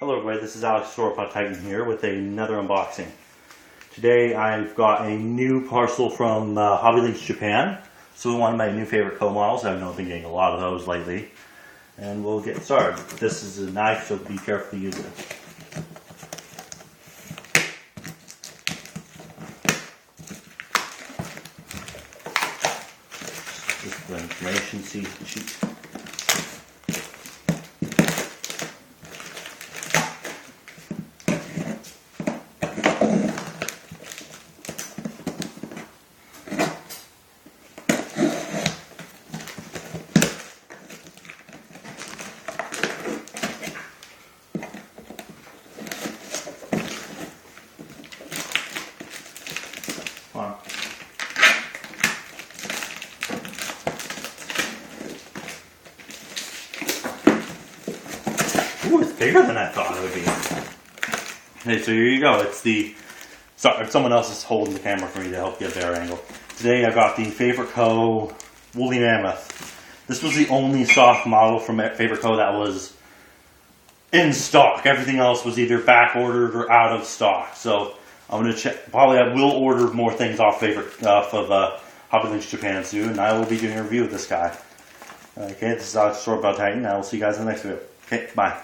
Hello everybody, this is Alex Sauropod Titan here with another unboxing. Today I've got a new parcel from Hobby Links Japan. So one of my new favorite co-models. I've been getting a lot of those lately. And we'll get started. This is a knife, so be careful to use it. This is the information sheet. Ooh, it's bigger than I thought it would be. Okay, so here you go. It's the... Sorry, someone else is holding the camera for me to help get a better angle. Today I got the Favorite Co. Woolly Mammoth. This was the only soft model from Favorite Co. that was in stock. Everything else was either back ordered or out of stock. So I'm going to check. Probably I will order more things off Hobby Links Japan soon, and I will be doing a review of this guy. Okay, this is Alex Sauropod Titan. I will see you guys in the next video. Okay, bye.